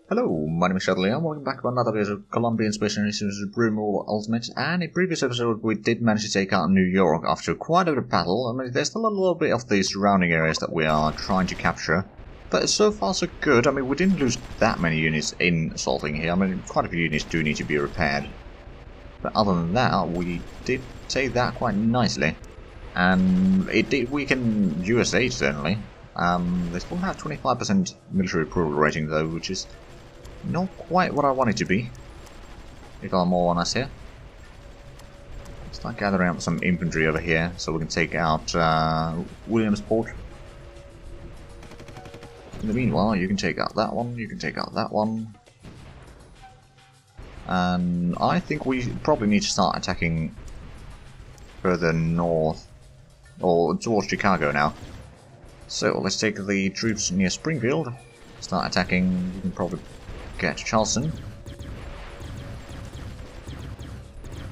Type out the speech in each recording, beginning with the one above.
Hello, my name is Shadley and welcome back to another video of Colombian Space Initiative's Broomall Ultimate. And in previous episode we did manage to take out New York after quite a bit of battle. I mean, there's still a little bit of the surrounding areas that we are trying to capture. But so far so good. I mean, we didn't lose that many units in assaulting here. I mean, quite a few units do need to be repaired. But other than that, we did take that quite nicely. And it did weaken USA certainly. They still have 25% military approval rating though, which is not quite what I want it to be, if I'm more honest here. Let's start gathering up some infantry over here so we can take out Williamsport. In the meanwhile, you can take out that one, you can take out that one. And I think we probably need to start attacking further north, or towards Chicago now. So let's take the troops near Springfield, start attacking. You can probably get Charleston.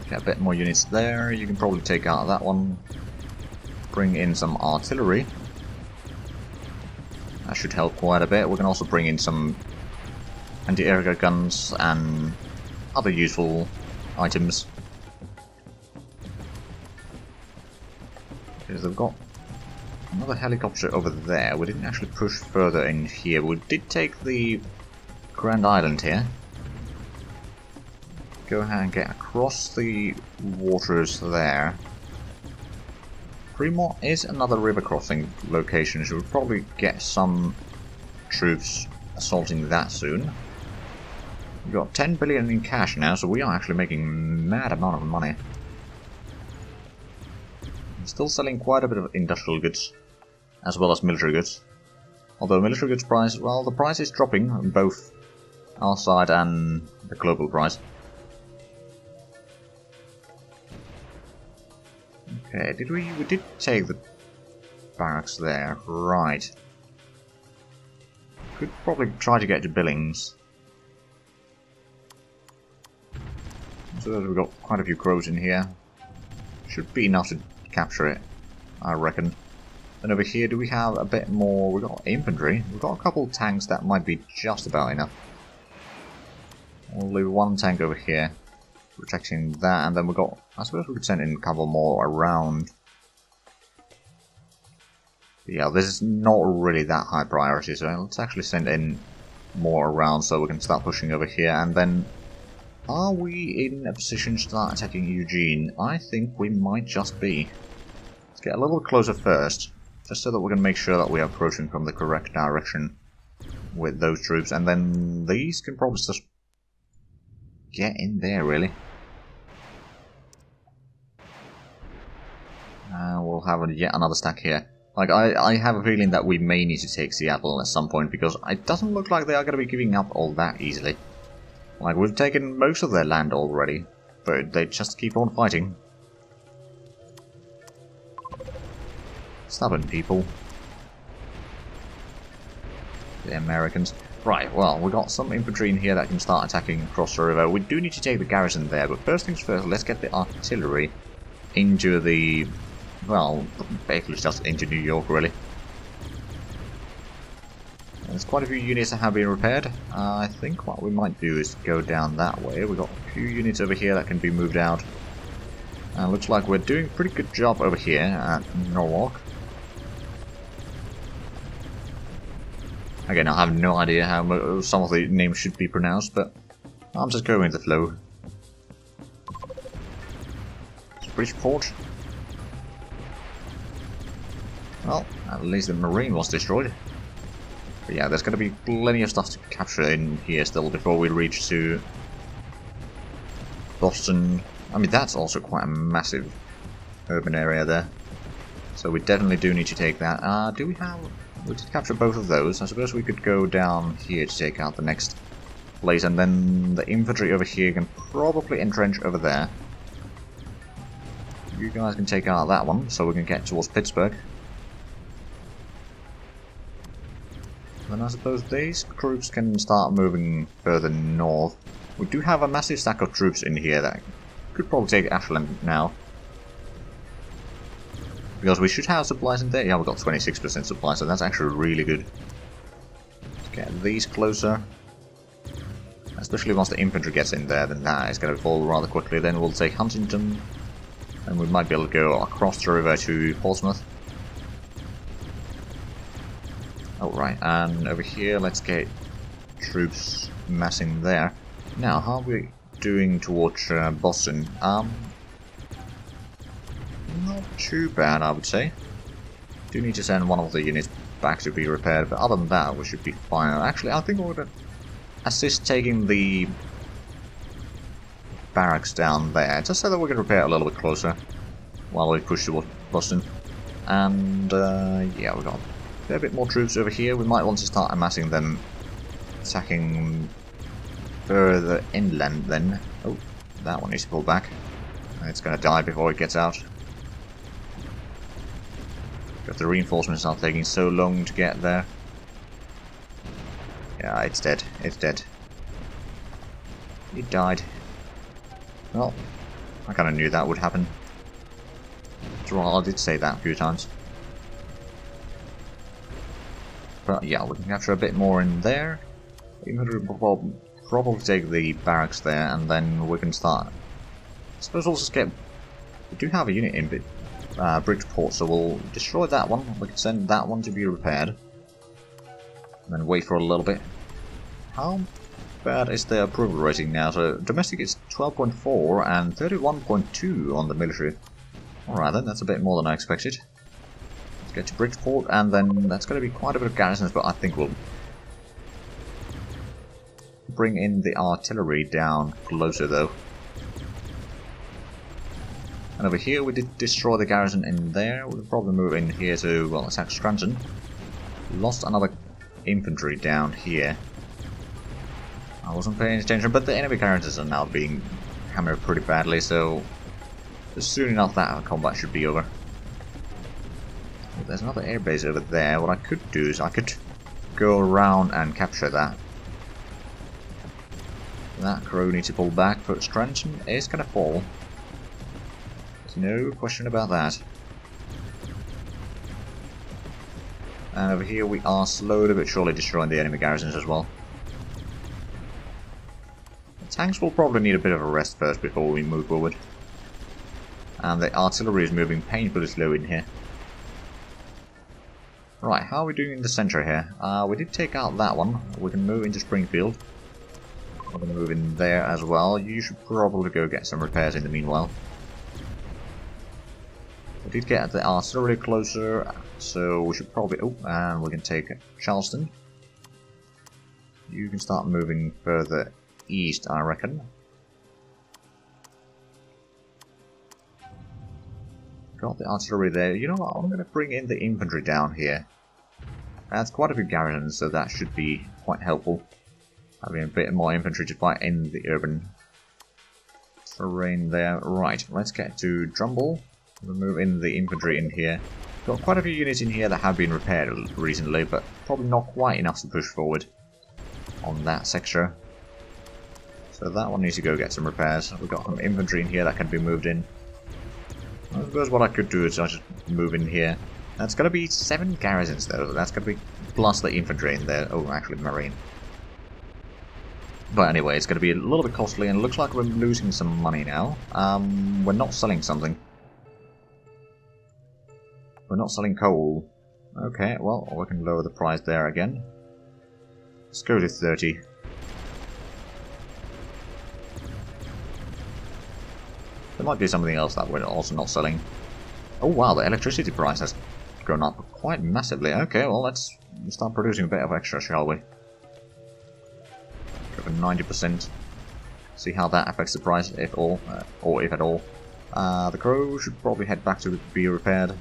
Get a bit more units there. You can probably take out that one. Bring in some artillery. That should help quite a bit. We can also bring in some anti-air guns and other useful items. Because they've got another helicopter over there. We didn't actually push further in here. We did take the Grand Island here. Go ahead and get across the waters there. Fremont is another river crossing location, so we'll probably get some troops assaulting that soon. We've got 10 billion in cash now, so we are actually making a mad amount of money. I'm still selling quite a bit of industrial goods, as well as military goods. Although military goods price, well, the price is dropping on both our side and the global price. Okay, we did take the barracks there, right. Could probably try to get to Billings. So we've got quite a few crows in here. Should be enough to capture it, I reckon. And over here, do we have a bit more? We've got infantry. We've got a couple of tanks that might be just about enough. Only one tank over here, protecting that, and then we've got, I suppose we could send in a couple more around. But yeah, this is not really that high priority, so let's actually send in more around so we can start pushing over here. And then, are we in a position to start attacking Eugene? I think we might just be. Let's get a little closer first, just so that we can make sure that we are approaching from the correct direction with those troops, and then these can probably just get in there, really. We'll have yet another stack here. Like, I have a feeling that we may need to take Seattle at some point, because it doesn't look like they are going to be giving up all that easily. Like, we've taken most of their land already, but they just keep on fighting. Stubborn people. The Americans. Right, well, we got some infantry in here that can start attacking across the river. We do need to take the garrison there, but first things first, let's get the artillery into the, well, basically just into New York, really. There's quite a few units that have been repaired. I think what we might do is go down that way. We've got a few units over here that can be moved out. Looks like we're doing a pretty good job over here at Norwalk. Again, I have no idea how some of the names should be pronounced, but I'm just going with the flow. Bridgeport. Well, at least the marine was destroyed. But yeah, there's going to be plenty of stuff to capture in here still before we reach to Boston. I mean, that's also quite a massive urban area there. So we definitely do need to take that. Do we have... We did capture both of those. I suppose we could go down here to take out the next place, and then the infantry over here can probably entrench over there. You guys can take out that one, so we can get towards Pittsburgh. Then I suppose these troops can start moving further north. We do have a massive stack of troops in here that could probably take Ashland now. Because we should have supplies in there. Yeah, we've got 26% supply, so that's actually really good. Let's get these closer. Especially once the infantry gets in there, then that is going to fall rather quickly. Then we'll take Huntington, and we might be able to go across the river to Portsmouth. Oh, right, and over here, let's get troops massing there. Now, how are we doing towards Boston? Not too bad, I would say. Do need to send one of the units back to be repaired, but other than that, we should be fine. Actually, I think we're going to assist taking the barracks down there, just so that we can repair it a little bit closer while we push towards Boston. And, yeah, we've got a fair bit more troops over here. We might want to start amassing them, attacking further inland then. Oh, that one needs to pull back. It's going to die before it gets out. But the reinforcements are taking so long to get there. Yeah, it's dead. It's dead. It died. Well, I kind of knew that would happen. After all, I did say that a few times. But yeah, we can capture a bit more in there. We'll probably take the barracks there, and then we can start. I suppose we'll just get. We do have a unit in Bridgeport, so we'll destroy that one. We can send that one to be repaired, and then wait for a little bit. How bad is their approval rating now? So domestic is 12.4 and 31.2 on the military. Alright then, that's a bit more than I expected. Let's get to Bridgeport, and then that's going to be quite a bit of garrisons, but I think we'll bring in the artillery down closer though. And over here we did destroy the garrison in there. We'll probably move in here to, well, attack Scranton. Lost another infantry down here. I wasn't paying attention, but the enemy garrisons are now being hammered pretty badly, so soon enough that combat should be over. Well, there's another airbase over there. What I could do is I could go around and capture that. That crow needs to pull back, but Scranton is going to fall. No question about that. And over here we are slowly but surely destroying the enemy garrisons as well. The tanks will probably need a bit of a rest first before we move forward. And the artillery is moving painfully slow in here. Right, how are we doing in the centre here? We did take out that one. We can move into Springfield. We're going to move in there as well. You should probably go get some repairs in the meanwhile. We did get the artillery closer, so we should probably... Oh, and we can take Charleston. You can start moving further east, I reckon. Got the artillery there. You know what, I'm going to bring in the infantry down here. That's quite a few garrisons, so that should be quite helpful. Having a bit more infantry to fight in the urban terrain there. Right, let's get to Drumble. We'll move in the infantry in here. Got quite a few units in here that have been repaired recently, but probably not quite enough to push forward on that sector. So that one needs to go get some repairs. We've got some infantry in here that can be moved in. I suppose what I could do is I just move in here. That's going to be 7 garrisons though. That's going to be plus the infantry in there. Oh, actually marine. But anyway, it's going to be a little bit costly, and it looks like we're losing some money now. We're not selling something. We're not selling coal. Okay, well, we can lower the price there again. Let's go to 30. There might be something else that we're also not selling. Oh wow, the electricity price has gone up quite massively. Okay, well, let's start producing a bit of extra, shall we? Go for 90%. See how that affects the price, if all, or if at all. The crow should probably head back to be repaired.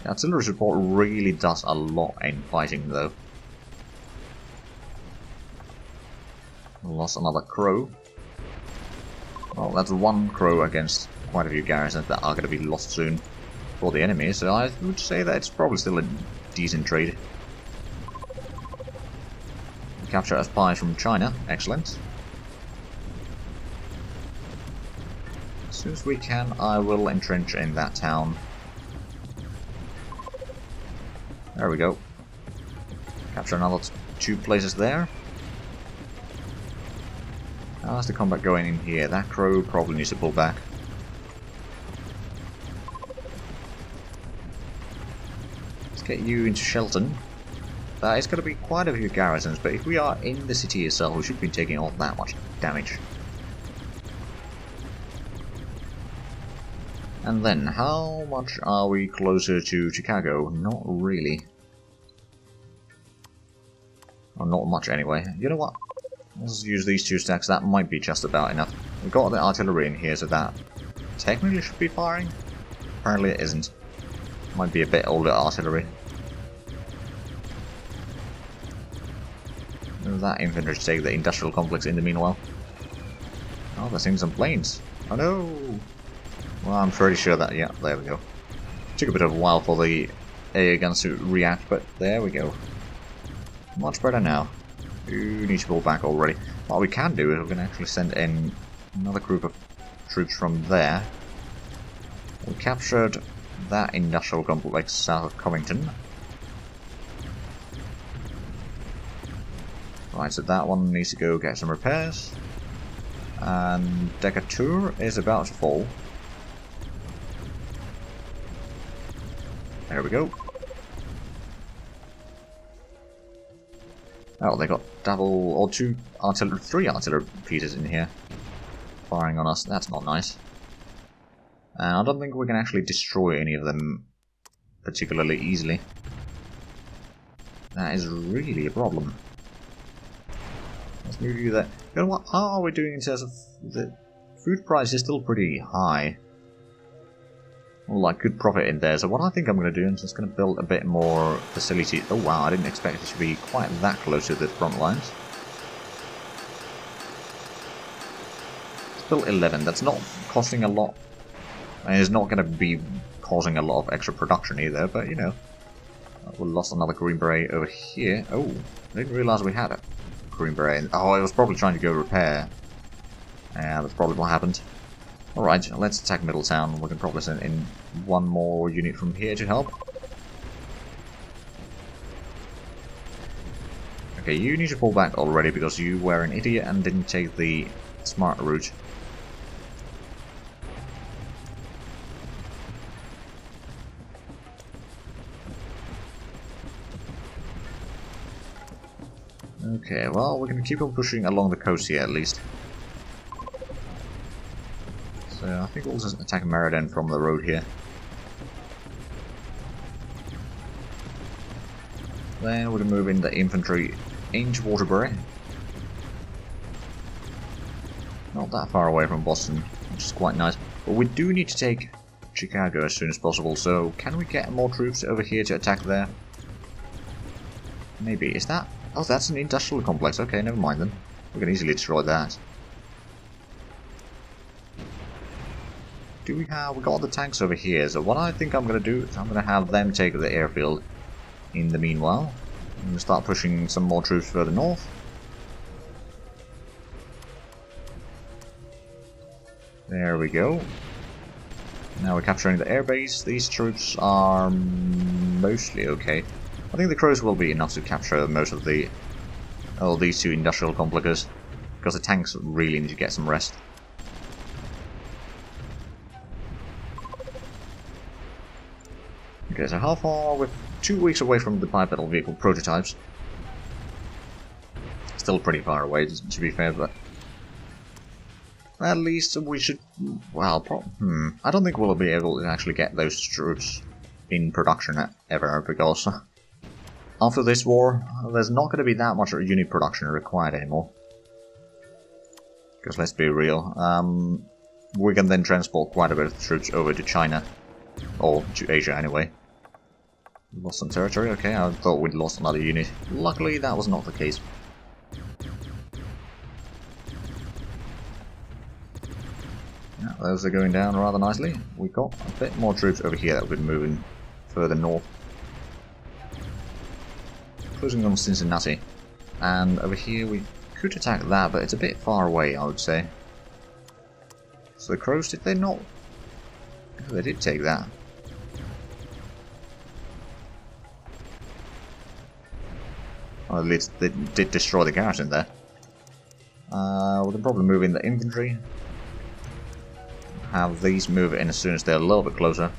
The artillery support really does a lot in fighting, though. Lost another crow. Well, that's one crow against quite a few garrisons that are going to be lost soon for the enemy, so I would say that it's probably still a decent trade. Capture a spy from China, excellent. As soon as we can, I will entrench in that town. There we go. Capture another 2 places there. How's the combat going in here? That crow probably needs to pull back. Let's get you into Shelton. It's going to be quite a few garrisons, but if we are in the city itself, we should be taking all that much damage. And then, how much are we closer to Chicago? Not really. Or not much anyway. You know what? Let's use these 2 stacks, that might be just about enough. We've got the artillery in here, so that technically should be firing. Apparently it isn't. Might be a bit older artillery. That infantry to take the industrial complex in the meanwhile. Oh, they're seeing some planes. Oh no! Well, I'm pretty sure that, yeah, there we go. Took a bit of a while for the air guns to react, but there we go. Much better now. You need to pull back already. What we can do is we can actually send in another group of troops from there. We captured that industrial complex south of Covington. Right, so that one needs to go get some repairs. And Decatur is about to fall. There we go. Oh, they got double or 3 artillery pieces in here firing on us. That's not nice. And I don't think we can actually destroy any of them particularly easily. That is really a problem. Let's move you there. You know what? How are we doing in terms of the food price? Is still pretty high. Well, like good profit in there. So what I think I'm going to do is just going to build a bit more facility. Oh wow, I didn't expect it to be quite that close to the front lines. It's built 11. That's not costing a lot. And it's not going to be causing a lot of extra production either. But you know, we lost another Green Beret over here. Oh, I didn't realize we had a Green Beret. Oh, I was probably trying to go repair. Yeah, that's probably what happened. Alright, let's attack Middletown. We can probably send in one more unit from here to help. Okay, you need to pull back already because you were an idiot and didn't take the smart route. Okay, well, we're going to keep on pushing along the coast here at least. So I think we'll just attack Meriden from the road here. Then we're going to move in the infantry into Waterbury. Not that far away from Boston, which is quite nice. But we do need to take Chicago as soon as possible, so can we get more troops over here to attack there? Maybe. Is that... Oh, that's an industrial complex. Okay, never mind then. We can easily destroy that. Do we have... We got the tanks over here, so what I think I'm going to do is I'm going to have them take the airfield in the meanwhile. I'm going to start pushing some more troops further north. There we go. Now we're capturing the airbase. These troops are mostly okay. I think the Crows will be enough to capture most of the... Oh, these 2 industrial complexes. Because the tanks really need to get some rest. Okay, so how far? We're 2 weeks away from the bipedal vehicle prototypes. Still pretty far away, to be fair, but... At least we should... Well, I don't think we'll be able to actually get those troops in production ever, because... After this war, there's not going to be that much unit production required anymore. Because let's be real, we can then transport quite a bit of troops over to China. Or to Asia anyway. Lost some territory, okay, I thought we'd lost another unit. Luckily that was not the case. Yeah, those are going down rather nicely. We've got a bit more troops over here that we've been moving further north. Closing on Cincinnati. And over here we could attack that, but it's a bit far away, I would say. So the Crows, did they not? Oh, they did take that. Oh, at least they did destroy the garrison there. We can probably move in the infantry. Have these move in as soon as they're a little bit closer.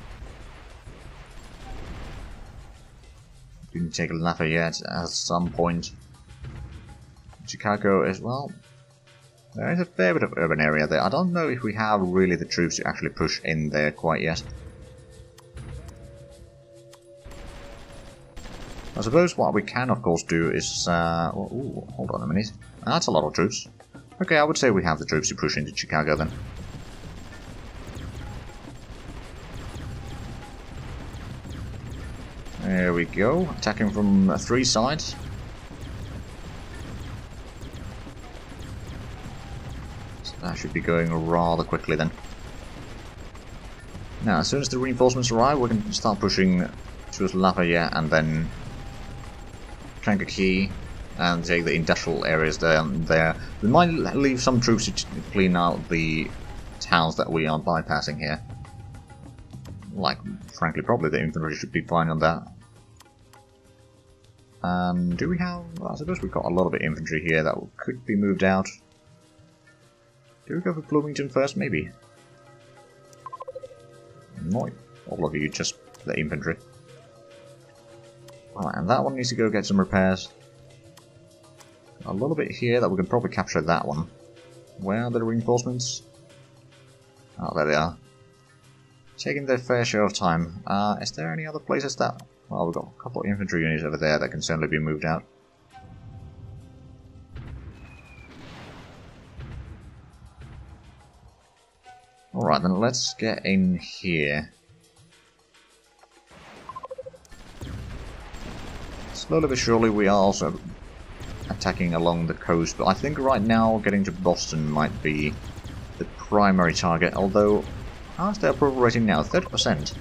Didn't take Lafayette at some point. Chicago as well. There is a fair bit of urban area there. I don't know if we have really the troops to actually push in there quite yet. I suppose what we can of course do is... ooh, hold on a minute. That's a lot of troops. Okay, I would say we have the troops to push into Chicago then. There we go, attacking from 3 sides. So that should be going rather quickly then. Now, as soon as the reinforcements arrive, we can start pushing towards Lafayette and then Kankakee and take the industrial areas there. We might leave some troops to clean out the towns that we are bypassing here. Like, frankly, probably the infantry should be fine on that. Do we have... I suppose we've got a lot of infantry here that could be moved out. Do we go for Bloomington first? Maybe. Not all of you, just the infantry. Alright, and that one needs to go get some repairs. A little bit here that we can probably capture that one. Where are the reinforcements? Oh, there they are. Taking their fair share of time. Is there any other places that... Well, we've got a couple of infantry units over there that can certainly be moved out. Alright, then let's get in here. Slowly but surely we are also attacking along the coast, but I think right now getting to Boston might be the primary target, although... How's their approval rating now? 30%.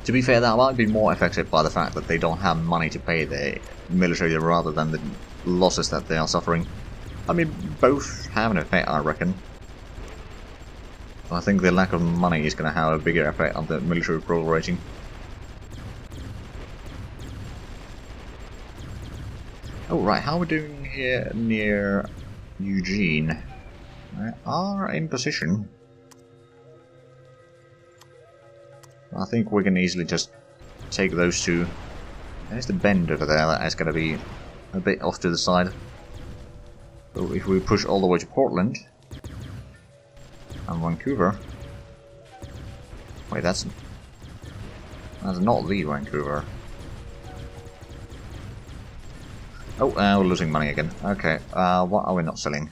To be fair, that might be more affected by the fact that they don't have money to pay their military rather than the losses that they are suffering. I mean, both have an effect, I reckon. I think the lack of money is going to have a bigger effect on the military approval rating. Oh right, how are we doing here near Eugene? We are in position. I think we can easily just take those two. There's the bend over there, that is going to be a bit off to the side. So if we push all the way to Portland and Vancouver... Wait, that's not the Vancouver. Oh, we're losing money again. Okay, what are we not selling?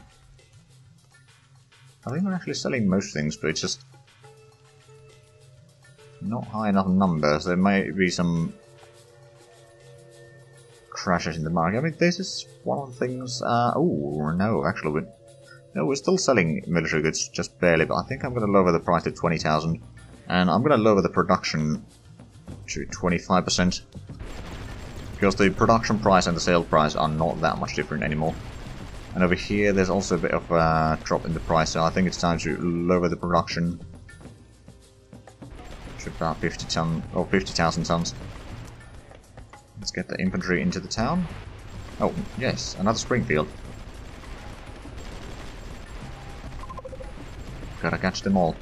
I think we're actually selling most things, but it's just not high enough numbers. There might be some crashes in the market. I mean, this is one of the things... oh, no, actually, we're still selling military goods, just barely, but I think I'm going to lower the price to 20,000. And I'm going to lower the production to 25%. Because the production price and the sale price are not that much different anymore. And over here, there's also a bit of a drop in the price, so I think it's time to lower the production to about 50,000 tons. Let's get the infantry into the town. Oh, yes, another Springfield. Gotta catch them all.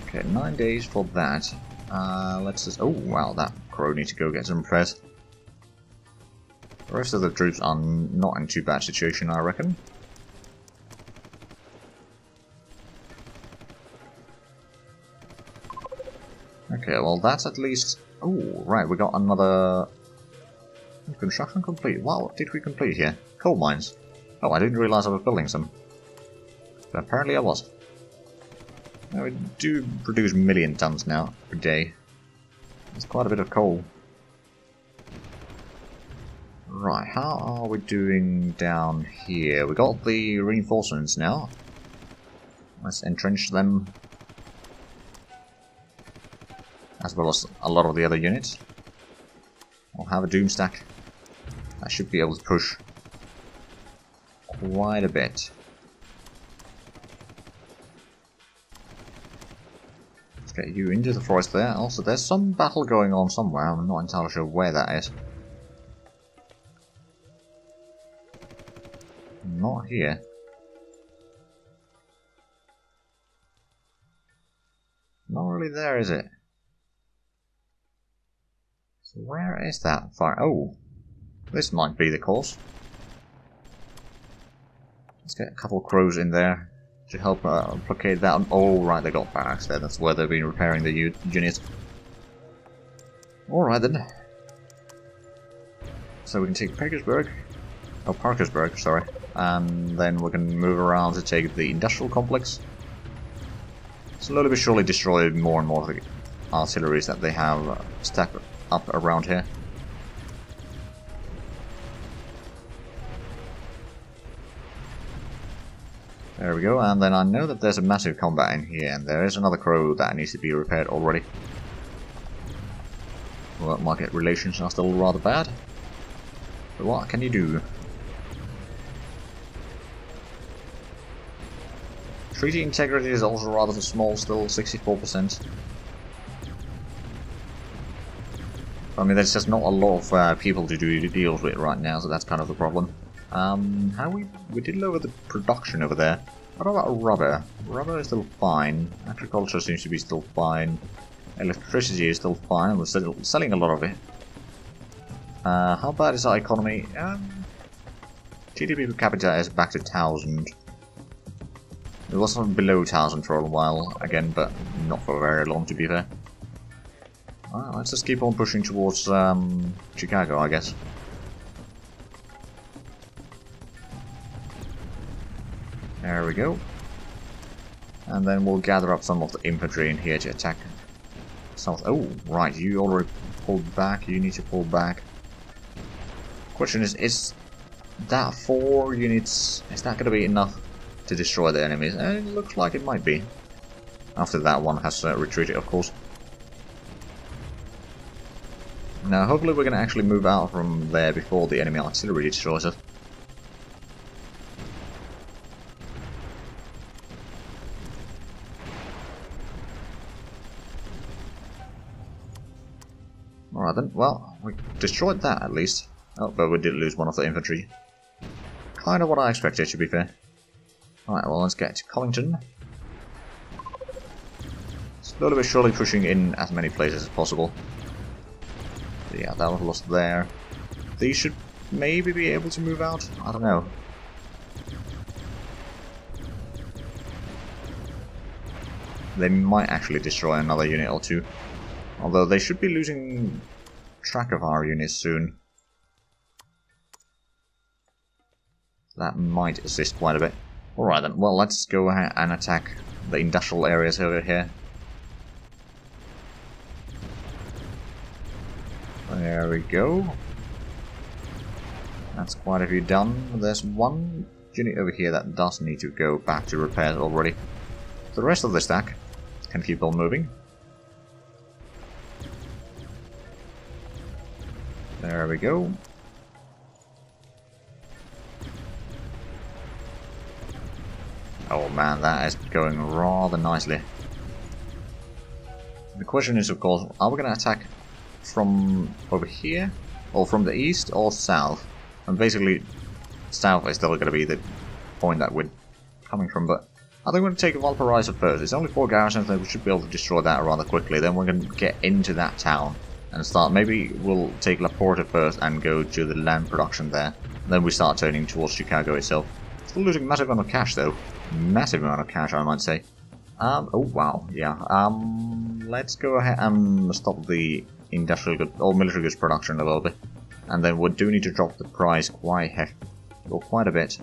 Okay, 9 days for that. Let's just... Oh, wow, that crow needs to go get some repairs. The rest of the troops are not in too bad situation, I reckon. Okay, well, that's at least... Oh, right, we got another... Construction complete. What did we complete here? Coal mines. Oh, I didn't realize I was building some. But apparently I was. Now, we do produce 1 million tons now per day. That's quite a bit of coal. Right, how are we doing down here? We got the reinforcements now. Let's entrench them. As well as a lot of the other units. We'll have a doom stack. I should be able to push quite a bit. get you into the forest there. Also, there's some battle going on somewhere. I'm not entirely sure where that is. Not here. Not really there, is it? So where is that fire? Oh, this might be the cause. Let's get a couple of crows in there to help blockade that. Oh, right, they got barracks there. That's where they've been repairing the units. Alright then. So we can take Parkersburg. Oh, Parkersburg, sorry. And then we can move around to take the industrial complex. Slowly but surely destroy more and more of the artilleries that they have stacked up around here. There we go, and then I know that there's a massive combat in here, and there is another crow that needs to be repaired already. Well, market relations are still rather bad. But what can you do? Treaty integrity is also rather small still, 64%. I mean, there's just not a lot of people to do deals with right now, so that's kind of the problem. How we did lower the production over there. What about rubber? Rubber is still fine. Agriculture seems to be still fine. Electricity is still fine. We're still selling a lot of it. How bad is our economy? GDP per capita is back to 1,000. It was below 1,000 for a while again, but not for very long, to be fair. Well, let's just keep on pushing towards Chicago, I guess. There we go. And then we'll gather up some of the infantry in here to attack south. Oh, right, you already pulled back. You need to pull back. Question is that 4 units, is that going to be enough to destroy the enemies? And it looks like it might be. After that one has retreated, of course. Now, hopefully we're going to actually move out from there before the enemy artillery destroys it. Alright then, well, we destroyed that at least. Oh, but we did lose one of the infantry. Kind of what I expected, to be fair. Alright, well, let's get to Collington. Slowly but surely pushing in as many places as possible. Yeah, that was lost there. These should maybe be able to move out? I don't know. They might actually destroy another unit or two. Although they should be losing track of our units soon. That might assist quite a bit. Alright then, well, let's go ahead and attack the industrial areas over here. There we go. That's quite a few done. There's one unit over here that does need to go back to repairs already. The rest of the stack can keep on moving. There we go. Oh man, that is going rather nicely. The question is, of course, are we going to attack from over here, or from the east, or south? And basically, south is still going to be the point that we're coming from, but I think we're going to take Valparaiso first. It's only 4 garrisons, and we should be able to destroy that rather quickly. Then we're going to get into that town and start. Maybe we'll take La Porta first and go to the land production there. Then we start turning towards Chicago itself. Still losing massive amount of cash though. Massive amount of cash, I might say. Oh wow, yeah. Let's go ahead and stop the industrial goods or military goods production a little bit, and then we do need to drop the price quite a bit.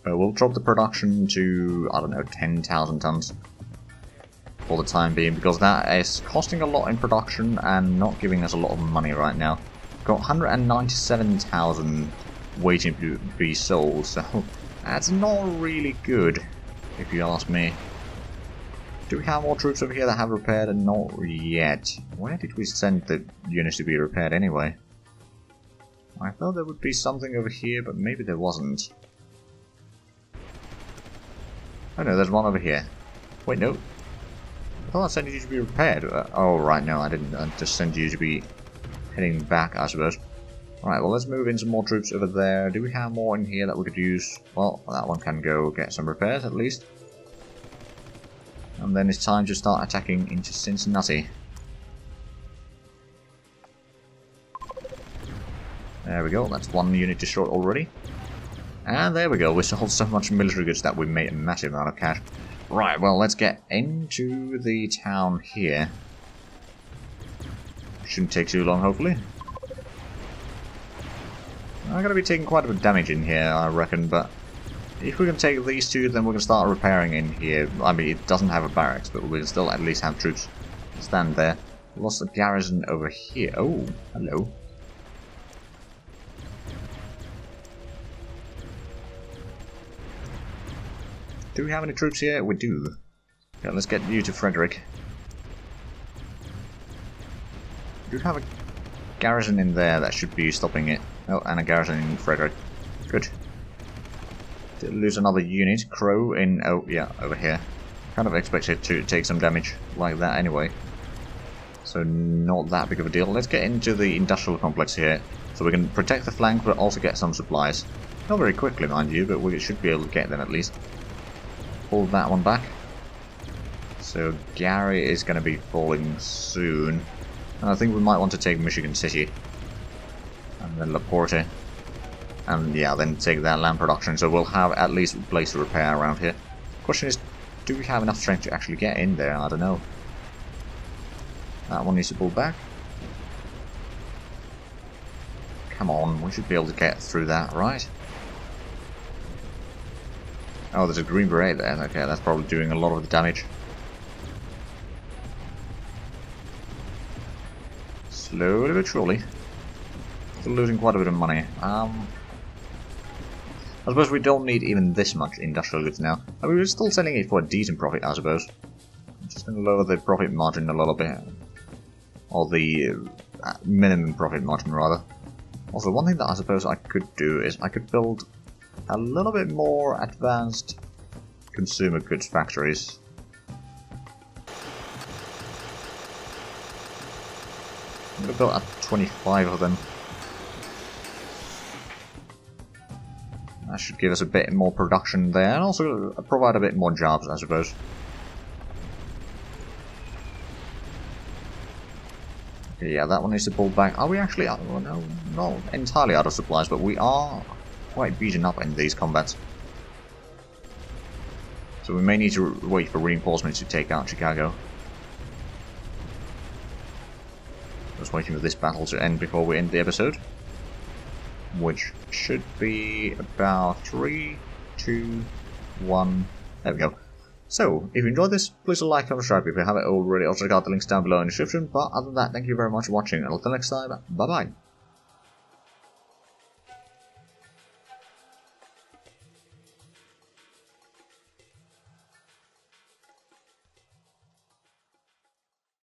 We'll drop the production to, I don't know, 10,000 tons for the time being, because that is costing a lot in production and not giving us a lot of money right now. Got 197,000 waiting to be sold, so that's not really good, if you ask me. Do we have more troops over here that have repaired? And not yet. Where did we send the units to be repaired anyway? I thought there would be something over here, but maybe there wasn't. Oh no, there's one over here. Wait, no. thought I sent you to be repaired. Oh, right, no, I didn't. I just sent you to be heading back, I suppose. Alright, well, let's move in some more troops over there. Do we have more in here that we could use? Well, that one can go get some repairs, at least. And then it's time to start attacking into Cincinnati. There we go, that's one unit destroyed already. And there we go, we sold so much military goods that we made a massive amount of cash. Right, well, let's get into the town here. Shouldn't take too long, hopefully. I'm going to be taking quite a bit of damage in here, I reckon, but if we can take these two, then we can start repairing in here. I mean, it doesn't have a barracks, but we can still at least have troops stand there. Lost a garrison over here. Oh, hello. Do we have any troops here? We do. Okay, let's get you to Frederick. We do have a garrison in there that should be stopping it. Oh, and a garrison in Frederick. Good. Did lose another unit. Crow in... oh, yeah, over here. Kind of expected to take some damage like that anyway. So not that big of a deal. Let's get into the industrial complex here. So we can protect the flank, but also get some supplies. Not very quickly, mind you, but we should be able to get them at least. Pull that one back. So Gary is going to be falling soon. And I think we might want to take Michigan City. And then LaPorte. And yeah, then take that land production. So we'll have at least a place to repair around here. Question is, do we have enough strength to actually get in there? I don't know. That one needs to pull back. Come on, we should be able to get through that, right? Oh, there's a green beret there. Okay, that's probably doing a lot of the damage. Slowly but surely. Still losing quite a bit of money. I suppose we don't need even this much industrial goods now. I mean, we're still selling it for a decent profit, I suppose. I'm just going to lower the profit margin a little bit. Or the minimum profit margin, rather. Also, one thing that I suppose I could do is I could build a little bit more advanced consumer goods factories. I'm going to build up 25 of them. That should give us a bit more production there, and also provide a bit more jobs, I suppose. Okay, yeah, that one needs to pull back. Are we actually out? Well, no, not entirely out of supplies, but we are quite beaten up in these combats. So we may need to wait for reinforcements to take out Chicago. Just waiting for this battle to end before we end the episode. Which should be about 3, 2, 1. There we go. So, if you enjoyed this, please like and subscribe if you haven't already. Also, check out the links down below in the description. But other than that, thank you very much for watching. And until next time, bye bye.